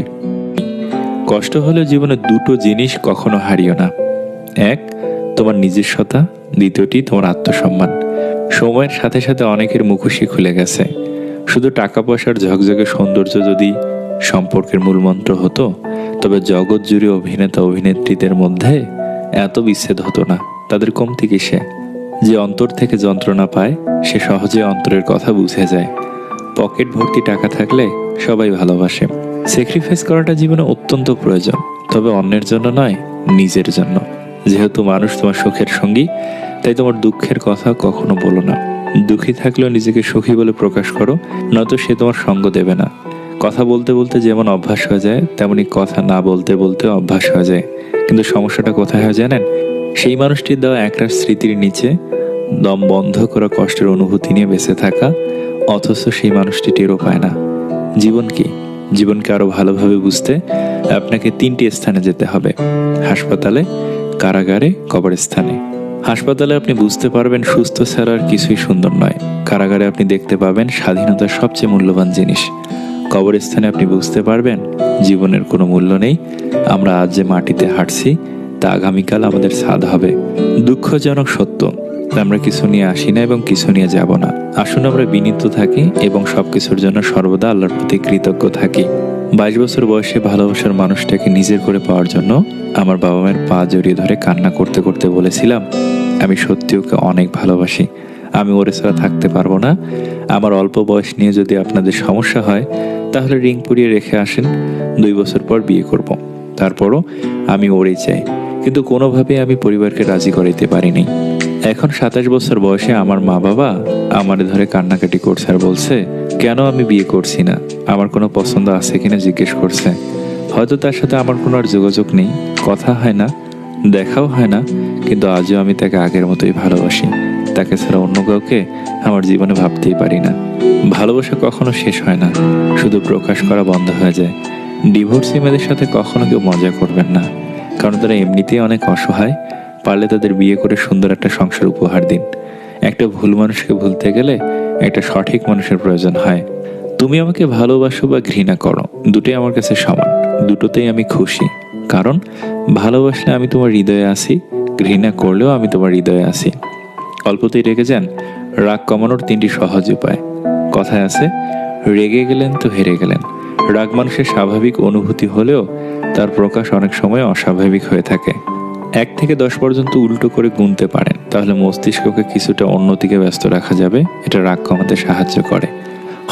কষ্ট হলেও জীবনে দুটো জিনিস কখনো হারিও না। এক, তোমার নিজস্বতা, দ্বিতীয়টি তোমার আত্মসম্মান। সময়ের সাথে সাথে অনেকের মুখোশই খুলে গেছে। শুধু টাকা পয়সার ঝকঝকে সৌন্দর্য যদি সম্পর্কের মূলমন্ত্র হতো, তবে জগৎ জুড়ে অভিনেতা অভিনেত্রীদের মধ্যে এত বিচ্ছেদ হতো না। তাদের কমতি কিসে? যে অন্তর থেকে যন্ত্রণা পায় সে সহজে অন্তরের কথা বুঝে যায়। পকেট ভর্তি টাকা থাকলে সবাই ভালোবাসে। স্যাক্রিফাইস করাটা জীবনে অত্যন্ত প্রয়োজন, তবে অন্যের জন্য নয়, নিজের জন্য। যেহেতু মানুষ তোমার সুখের সঙ্গী, তাই তোমার দুঃখের কথা কখনো বলো না। দুঃখী থাকলেও নিজেকে সুখী বলে প্রকাশ করো, নয়তো সে তোমার সঙ্গ দেবে না। কথা বলতে বলতে যেমন অভ্যাস হয়ে যায়, তেমনি কথা না বলতে বলতে অভ্যাস হয়ে যায়। কিন্তু সমস্যাটা কোথায় হয় জানেন? সেই মানুষটির দেওয়া একরাশ স্মৃতির নিচে দম বন্ধ করা কষ্টের অনুভূতি নিয়ে বেঁচে থাকা, অথচ সেই মানুষটি টেরও পায় না। জীবন কি? জীবনকে আরো ভালোভাবে বুঝতে আপনাকে 3টি স্থানে যেতে হবে: হাসপাতালে, কারাগারে, কবরস্থানে। হাসপাতালে আপনি বুঝতে পারবেন সুস্থ ছাড়া আর কিছুই সুন্দর নয়। কারাগারে আপনি দেখতে পাবেন স্বাধীনতার সবচেয়ে মূল্যবান জিনিস। কবরস্থানে আপনি বুঝতে পারবেন জীবনের কোনো মূল্য নেই। আমরা আজ যে মাটিতে হাঁটছি তা আগামীকাল আমাদের ছাদ হবে। দুঃখজনক সত্য, আমরা কিছু নিয়ে আসি না এবং কিছু নিয়ে যাব না। আসুন আমরা বিনীত থাকি এবং সবকিছুর জন্য সর্বদা আল্লাহর প্রতি কৃতজ্ঞ থাকি। 22 বছর বয়সে ভালোবাসার মানুষটাকে নিজের করে পাওয়ার জন্য আমার বাবা মায়ের পা জড়িয়ে ধরে কান্না করতে করতে বলেছিলাম, আমি সত্যি ওকে অনেক ভালোবাসি, আমি ওরে ছাড়া থাকতে পারবো না। আমার অল্প বয়স নিয়ে যদি আপনাদের সমস্যা হয় তাহলে রিং পরিয়ে রেখে আসেন, 2 বছর পর বিয়ে করব। তারপরও আমি ওরেই চাই, কিন্তু কোনোভাবেই আমি পরিবারকে রাজি করাইতে পারিনি। এখন 27 বছর বয়সে আমার মা বাবা আমার ধরে কান্নাকাটি করছে আর বলছে কেন আমি বিয়ে করছি না, আমার কোনো পছন্দ আছে কিনা জিজ্ঞেস করছে। হয়তো তার সাথে আমার কোনো আর যোগাযোগ নেই, কথা হয় না, দেখাও হয় না, কিন্তু আজও আমি তাকে আগের মতোই ভালোবাসি। তাকে ছাড়া অন্য কাউকে আমার জীবনে ভাবতেই পারি না। ভালোবাসা কখনো শেষ হয় না, শুধু প্রকাশ করা বন্ধ হয়ে যায়। ডিভোর্সি মেয়েদের সাথে কখনো কেউ মজা করবেন না, কারণ তারা এমনিতেই অনেক অসহায়, পারলে তাদের বিয়ে করে সুন্দর একটা সংসার উপহার দিন। একটা ভুল মানুষকে ভুলতে গেলে একটা সঠিক মানুষের প্রয়োজন হয়। তুমি আমাকে ভালোবাসো বা ঘৃণা করো, দুটোই আমার কাছে সমান, দুটোতেই আমি খুশি। কারণ ভালোবাসলে আমি তোমার হৃদয়ে আছি, ঘৃণা করলেও আমি তোমার হৃদয়ে আছি। অল্পতেই রেগে যান, রাগ কমানোর 3টি সহজ উপায়। কথায় আছে, রেগে গেলেন তো হেরে গেলেন। রাগ মানুষের স্বাভাবিক অনুভূতি হলেও তার প্রকাশ অনেক সময় অস্বাভাবিক হয়ে থাকে। 1 থেকে 10 পর্যন্ত উল্টো করে গুনতে পারেন, তাহলে মস্তিষ্ককে কিছুটা অন্যদিকে ব্যস্ত রাখা যাবে। এটা রাগ কমাতে সাহায্য করে।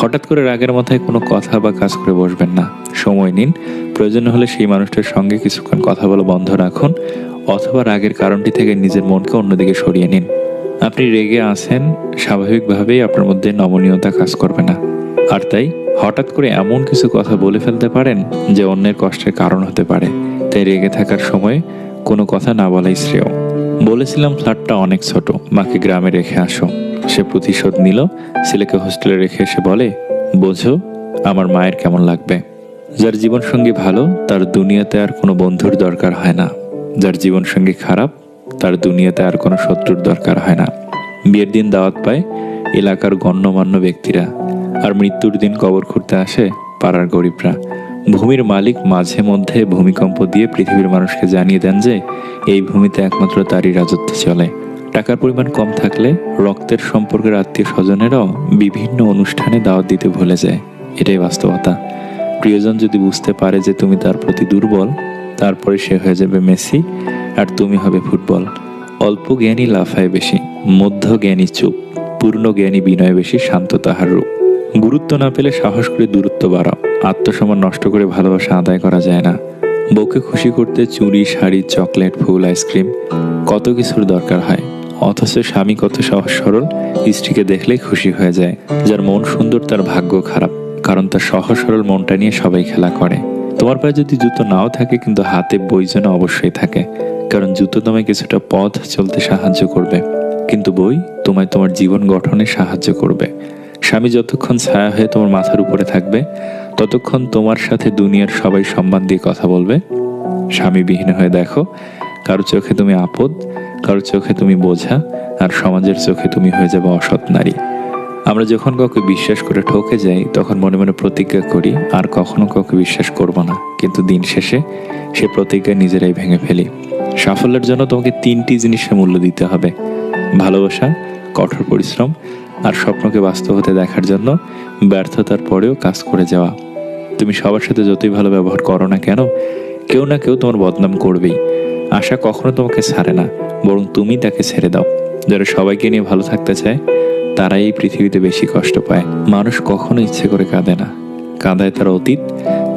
হঠাৎ করে রাগের মাথায় কোনো কথা বা কাজ করে বসবেন না, সময় নিন। প্রয়োজন হলে সেই মানুষটার সঙ্গে কিছুক্ষণ কথা বলা বন্ধ রাখুন, অথবা রাগের কারণটি থেকে নিজের মনকে অন্যদিকে সরিয়ে নিন। আপনি রেগে আছেন, স্বাভাবিকভাবেই আপনার মধ্যে নমনীয়তা কাজ করবে না। আর তাই হঠাৎ করে এমন কিছু কথা বলে ফেলতে পারেন যে অন্যের কষ্টের কারণ হতে পারে। তাই রেগে থাকার সময় কোনো কথা না বলাই শ্রেয়। বলেছিলাম ফ্ল্যাটটা অনেক ছোট, মাকে গ্রামে রেখে আসো। সে প্রতিশোধ নিল, ছেলেকে হোস্টেলে রেখে এসে বলে, বোঝো আমার মায়ের কেমন লাগবে। যার জীবনসঙ্গী ভালো, তার দুনিয়াতে আর কোনো বন্ধুর দরকার হয় না। যার জীবনসঙ্গী খারাপ, তার দুনিয়াতে আর কোনো শত্রুর দরকার হয় না। বিয়ের দিন দাওয়াত পায় এলাকার গণ্যমান্য ব্যক্তিরা, আর মৃত্যুর দিন কবর খুঁড়তে আসে পাড়ার গরিবরা। ভূমির মালিক মাঝে মধ্যে ভূমিকম্প দিয়ে পৃথিবীর মানুষকে জানিয়ে দেন যে এই ভূমিতে একমাত্র তারই রাজত্ব চলে। টাকার পরিমাণ কম থাকলে রক্তের সম্পর্কের আত্মীয় স্বজনেরাও বিভিন্ন অনুষ্ঠানে দাওয়াত দিতে ভুলে যায়। এটাই বাস্তবতা। প্রিয়জন যদি বুঝতে পারে যে তুমি তার প্রতি দুর্বল, তারপরে সে হয়ে যাবে মেসি আর তুমি হবে ফুটবল। অল্প জ্ঞানী লাফায় বেশি, মধ্য জ্ঞানী চুপ, পূর্ণ জ্ঞানী বিনয় বেশি, শান্ত তাহার রূপ। গুরুত্ব না পেলে সাহস করে দূরত্ব বাড়াও। আত্মসম্মান নষ্ট করে ভালোবাসা আদায় করা যায় না। বউকে খুশি করতে চুড়ি, শাড়ি, চকলেট, ফুল, আইসক্রিম, কত কিছুর দরকার হয়। অথচ স্বামী কত সহজ সরল, স্ত্রীকে দেখলেই খুশি হয়ে যায়। যার মন সুন্দর তার ভাগ্য খারাপ, কারণ তার সহজ সরল মনটা নিয়ে সবাই খেলা করে। তোমার পায়ে যদি জুতো নাও থাকে, কিন্তু হাতে বই যেন অবশ্যই থাকে, কারণ জুতো তোমায় কিছুটা পথ চলতে সাহায্য করবে, কিন্তু বই তোমায় তোমার জীবন গঠনে সাহায্য করবে। স্বামী যতক্ষণ ছায়া হয়ে তোমার মাথার উপরে থাকবে, ততক্ষণ তোমার সাথে দুনিয়ার সবাই সম্মান দিয়ে কথা বলবে। স্বামীবিহীন হয়ে দেখো, কারো চোখে তুমি আপদ, কারো চোখে তুমি বোঝা, আর সমাজের চোখে তুমি হয়ে যাবে অসৎ নারী। আমরা যখন কাউকে বিশ্বাস করে ঠকে যাই, তখন মনে মনে প্রতিজ্ঞা করি আর কখনো কাউকে বিশ্বাস করব না, কিন্তু দিন শেষে সে প্রতিজ্ঞা নিজেরাই ভেঙে ফেলি। সাফল্যের জন্য তোমাকে 3টি জিনিসের মূল্য দিতে হবে: ভালোবাসা, কঠোর পরিশ্রম, আর স্বপ্নকে বাস্তব হতে দেখার জন্য ব্যর্থতার পরেও কাজ করে যাওয়া। তুমি সবার সাথে যতই ভালো ব্যবহার করো না কেন, কেউ না কেউ তোমার বদনাম করবেই। আশা কখনো তোমাকে ছাড়ে না, বরং তুমি তাকে ছেড়ে দাও। যারা সবাইকে নিয়ে ভালো থাকতে চায়, তারাই এই পৃথিবীতে বেশি কষ্ট পায়। মানুষ কখনো ইচ্ছে করে কাঁদে না, কাঁদায় তার অতীত,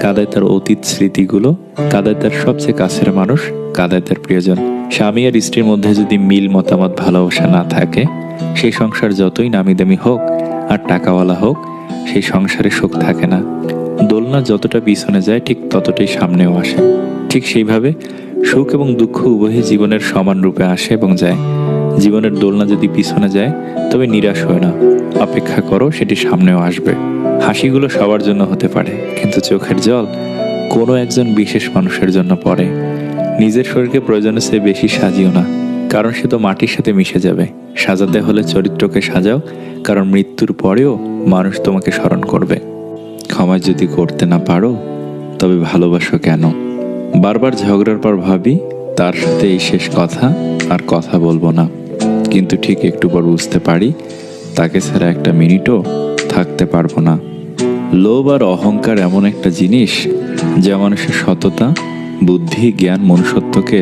কাঁদায় তার অতীত স্মৃতিগুলো, কাঁদায় তার সবচেয়ে কাছের মানুষ, কাঁদায় তার প্রিয়জন। স্বামী আর স্ত্রীর মধ্যে যদি মিল, মতামত, ভালোবাসা না থাকে, সেই সংসার যতই নামি দামি হোক আর টাকাওয়ালা হোক, সেই সংসারে সুখ থাকে না। দোলনা যতটা পিছনে যায়, ঠিক ততটাই সামনেও আসে। ঠিক সেইভাবে সুখ এবং দুঃখ উভয়ই জীবনের সমান রূপে আসে এবং যায়। জীবনের দোলনা যদি পিছনে যায়, তবে নিরাশ হয় না, অপেক্ষা করো, সেটি সামনেও আসবে। হাসিগুলো সবার জন্য হতে পারে, কিন্তু চোখের জল কোনো একজন বিশেষ মানুষের জন্য পড়ে। নিজের শরীরকে প্রয়োজনের চেয়ে বেশি সাজিও না, কারণ সে তো মাটির সাথে মিশে যাবে। সাজাতে হলে চরিত্রকে সাজাও, কারণ মৃত্যুর পরেও মানুষ তোমাকে স্মরণ করবে। ক্ষমা যদি করতে না পারো, তবে ভালোবাসো কেন? বারবার ঝগড়ার পর ভাবি, তার সাথে এই শেষ কথা, আর কথা বলবো না। কিন্তু ঠিক একটু পর বুঝতে পারি, তাকে ছাড়া একটা মিনিটও থাকতে পারবো না। লোভ আর অহংকার এমন একটা জিনিস যা মানুষের সততা, বুদ্ধি, জ্ঞান, মনুষ্যত্বকে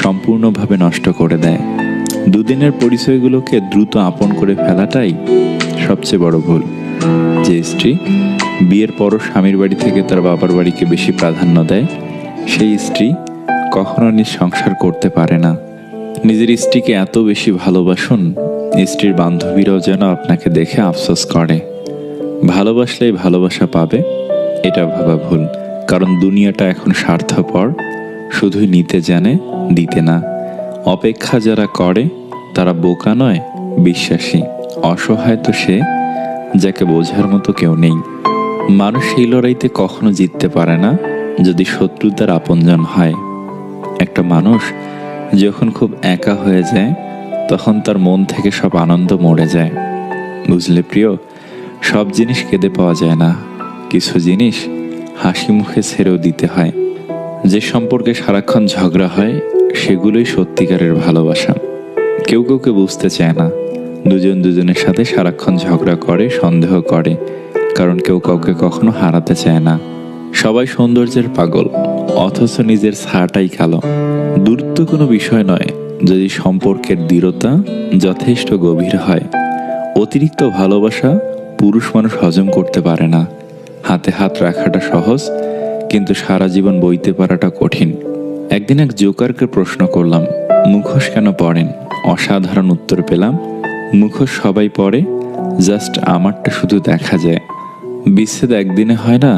সম্পূর্ণভাবে নষ্ট করে দেয়। দুদিনের পরিচয়গুলোকে দ্রুত আপন করে ফেলাটাই সবচেয়ে বড় ভুল। যে স্ত্রী বিয়ের পরও স্বামীর বাড়ি থেকে তার বাবার বাড়িকে বেশি প্রাধান্য দেয়, সেই স্ত্রী কখনো নিজ সংসার করতে পারে না। নিজের স্ত্রীকে এত বেশি ভালোবাসুন, স্ত্রীর বান্ধবীরাও যেন আপনাকে দেখে আফসোস করে। ভালোবাসলেই ভালোবাসা পাবে, এটা ভাবা ভুল। কারণ দুনিয়াটা এখন স্বার্থপর, শুধুই নিতে জানে, দিতে না। অপেক্ষা যারা করে তারা বোকা নয়, বিশ্বাসী। অসহায় তো সে, যাকে বোঝার মতো কেউ নেই। মানুষ এই লড়াইতে কখনো জিততে পারে না যদি শত্রু তার আপনজন হয়। একটা মানুষ যখন খুব একা হয়ে যায় তখন তার মন থেকে সব আনন্দ মরে যায়। বুঝলে প্রিয়, সব জিনিস কেঁদে পাওয়া যায় না, কিছু জিনিস হাসি মুখে ছেড়েও দিতে হয়। যে সম্পর্কে সারাক্ষণ ঝগড়া হয় সেগুলোই সত্যিকারের ভালোবাসা। কেউ কাউকে বুঝতে চায় না, দুজন দুজনের সাথে সারাক্ষণ ঝগড়া করে, সন্দেহ করে, কারণ কেউ কাউকে কখনো হারাতে চায় না। সবাই সৌন্দর্যের পাগল, অথচ নিজের ছায়াটাই কালো। দূরত্ব কোনো বিষয় নয় যদি সম্পর্কের দৃঢ়তা যথেষ্ট গভীর হয়। অতিরিক্ত ভালোবাসা পুরুষ মানুষ হজম করতে পারে না। হাতে হাত রাখাটা সহজ, কিন্তু সারা জীবন বইতে পারাটা কঠিন। একদিন এক জোকারকে প্রশ্ন করলাম, মুখোশ কেন পড়েন? অসাধারণ উত্তর পেলাম, মুখোশ সবাই পড়ে, জাস্ট আমারটা শুধু দেখা যায়। বিচ্ছেদ একদিনে হয় না,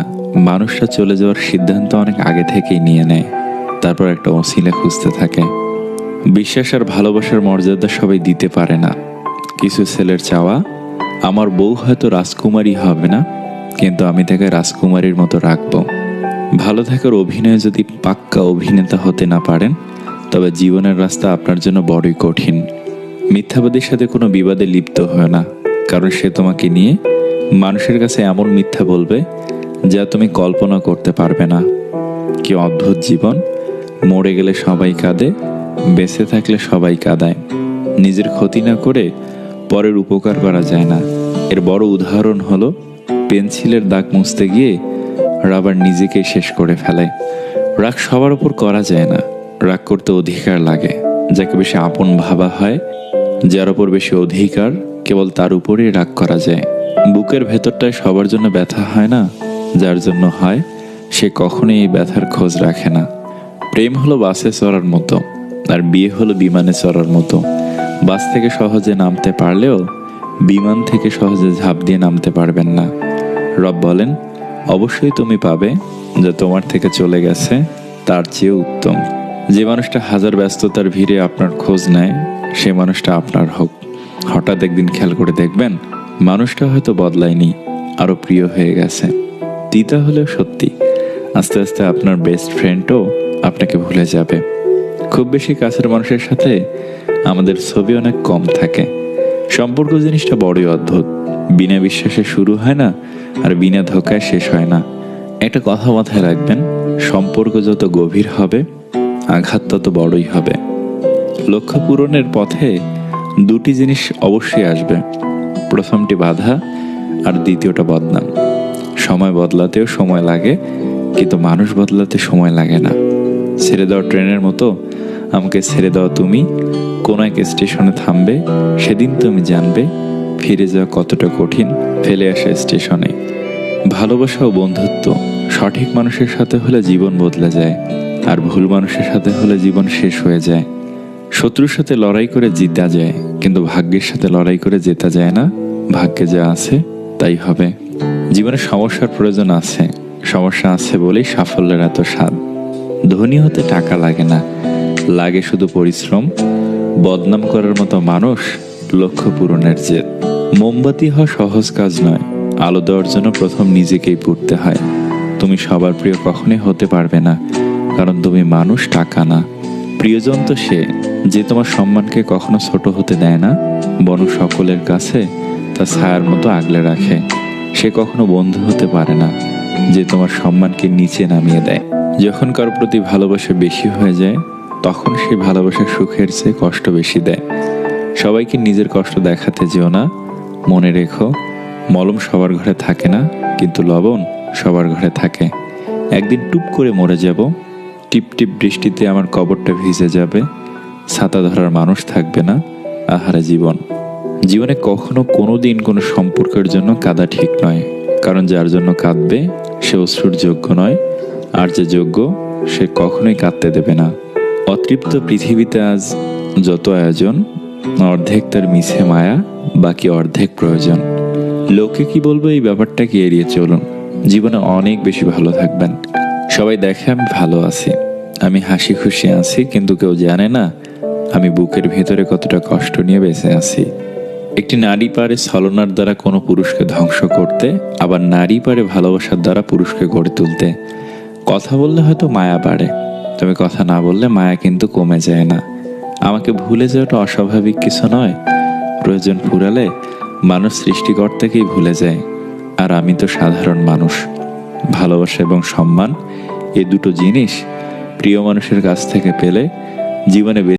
মানুষরা চলে যাওয়ার সিদ্ধান্ত অনেক আগে থেকেই নিয়ে নেয়, তারপর একটা অছিলা খুঁজতে থাকে। বিশ্বাস আর ভালোবাসার মর্যাদা সবাই দিতে পারে না। কিছু ছেলের চাওয়া, আমার বউ হয়তো রাজকুমারী হবে না, কিন্তু আমি তাকে রাজকুমারীর মতো রাখবো। ভালো থাকার অভিনয়ে যদি পাক্কা অভিনেতা হতে না পারেন, তবে জীবনের রাস্তা আপনার জন্য বড়ই কঠিন। মিথ্যাবাদীর সাথে কোনো বিবাদে লিপ্ত হয় না, কারণ সে তোমাকে নিয়ে মানুষের কাছে এমন মিথ্যা বলবে যা তুমি কল্পনা করতে পারবে না। কি অদ্ভুত জীবন! মরে গেলে সবাই কাঁদে, বেঁচে থাকলে সবাই কাঁদায়। নিজের ক্ষতি না করে পরের উপকার করা যায় না। এর বড় উদাহরণ হলো পেন্সিলের দাগ মুছতে গিয়ে রাবার নিজেকেই শেষ করে ফেলে। রাগ সবার উপর করা যায় না, রাগ করতে অধিকার লাগে। যাকে বেশি আপন ভাবা হয়, যার উপর বেশি অধিকার, কেবল তার উপরেই রাগ করা যায়। বুকের ভেতরটায় সবার জন্য ব্যথা হয় না, যার জন্য হয় সে কখনোই এই ব্যথার খোঁজ রাখে না। প্রেম হলো বাসে চড়ার মতো, আর বিয়ে হলো বিমানে চড়ার মতো। বাস থেকে সহজে নামতে পারলেও বিমান থেকে সহজে ঝাঁপ দিয়ে নামতে পারবেন না। রব বলেন, অবশ্যই তুমি পাবে যা তোমার থেকে চলে গেছে তার চেয়ে উত্তম। যে মানুষটা হাজার ব্যস্ততার ভিড়ে আপনার খোঁজ নেয়, সে মানুষটা আপনার হোক। হঠাৎ একদিন খেয়াল করে দেখবেন মানুষটা হয়তো বদলায়নি, আরো প্রিয় হয়ে গেছে। তিতা হলেও সত্যি, আস্তে আস্তে আপনার বেস্ট ফ্রেন্ডও আপনাকে ভুলে যাবে। খুব বেশি কাছের মানুষের সাথে আমাদের ছবি অনেক কম থাকে। সম্পর্ক জিনিসটা বড়ই অদ্ভুত, বিনা বিশ্বাসে শুরু হয় না, আর বিনা ধোকায় শেষ হয় না। একটা কথা মাথায় রাখবেন, সম্পর্ক যত গভীর হবে আঘাত তত বড়ই হবে। লক্ষ্য পূরণের পথে দুটি জিনিস অবশ্যই আসবে, প্রথমটি বাধা আর দ্বিতীয়টা বদনাম। সময় বদলাতেও সময় লাগে, কিন্তু মানুষ বদলাতে সময় লাগে না। ছেড়ে দেওয়া ট্রেনের মতো আমাকে ছেড়ে দেওয়া তুমি কোনো এক স্টেশনে থামবে, সেদিন তুমি জানবে ফিরে যাওয়া কতটা কঠিন ফেলে আসা স্টেশনে। ভালোবাসা ও বন্ধুত্ব সঠিক মানুষের সাথে হলে জীবন বদলে যায়, আর ভুল মানুষের সাথে হলে জীবন শেষ হয়ে যায়। শত্রুর সাথে লড়াই করে জিতা যায়, কিন্তু ভাগ্যের সাথে লড়াই করে জেতা যায় না। ভাগ্যে যা আছে তাই হবে। জীবনে সমস্যার প্রয়োজন আছে, সমস্যা আছে বলেই সাফল্যের এত স্বাদ। ধনী হতে টাকা লাগে না, লাগে শুধু পরিশ্রম। বদনাম করার মতো মানুষ লক্ষ্য পূরণের জেদ। মোমবাতি হওয়া সহজ কাজ নয়, আলো দেওয়ার জন্য প্রথম নিজেকেই পুড়তে হয়। তুমি সবার প্রিয় কখনোই হতে পারবে না, কারণ তুমি মানুষ, টাকা না। প্রিয়জন তো সে যে তোমার সম্মানকে কখনো ছোট হতে দেয় না, বরং সকলের কাছে তা ছায়ার মতো আগলে রাখে। সে কখনো বন্ধু হতে পারে না যে তোমার সম্মানকে নিচে নামিয়ে দেয়। যখন কারোর প্রতি ভালোবাসা বেশি হয়ে যায়, তখন সেই ভালোবাসা সুখের চেয়ে কষ্ট বেশি দেয়। সবাইকে নিজের কষ্ট দেখাতে যেও না। মনে রেখো, মলম সবার ঘরে থাকে না, কিন্তু লবণ সবার ঘরে থাকে। একদিন টুপ করে মরে যাব, টিপ টিপ বৃষ্টিতে আমার কবরটা ভিজে যাবে। ছাতা ধরার মানুষ থাকবে না। আহারে জীবন! জীবনে কখনো কোনো দিন কোনো সম্পর্কের জন্য কাঁদা ঠিক নয়, কারণ যার জন্য কাঁদবে সে অশ্রুর যোগ্য নয়, আর যে যোগ্য সে কখনোই কাঁদতে দেবে না। অতৃপ্ত পৃথিবীতে আজ যত আয়োজন, অর্ধেক তার মিছে মায়া, বাকি অর্ধেক প্রয়োজন। লোকে কি বলবো এই ব্যাপারটাকে এড়িয়ে চলুন। জীবনে অনেক বেশি ভালো থাকবেন। সবাই দেখে আমি ভালো আছি, আমি হাসি খুশি আছি, কিন্তু কেউ জানে না আমি বুকের ভেতরে কতটা কষ্ট নিয়ে বেঁচে আছি। একটি নারী পারে ছলনার দ্বারা কোনো পুরুষকে ধ্বংস করতে, আবার নারী পারে ভালোবাসার দ্বারা পুরুষকে গড়ে তুলতে। কথা বললে হয়তো মায়া বাড়ে, তবে কথা না বললে মায়া কিন্তু কমে যায় না। আমাকে ভুলে যাওয়াটা অস্বাভাবিক কিছু নয়। প্রয়োজন ফুরালে মানুষ সৃষ্টিকর্তাকেই ভুলে যায়, আর আমি তো সাধারণ মানুষ। ভালোবাসা এবং সম্মান, এই দুটো জিনিস প্রিয় মানুষের কাছ থেকে পেলে জীবনে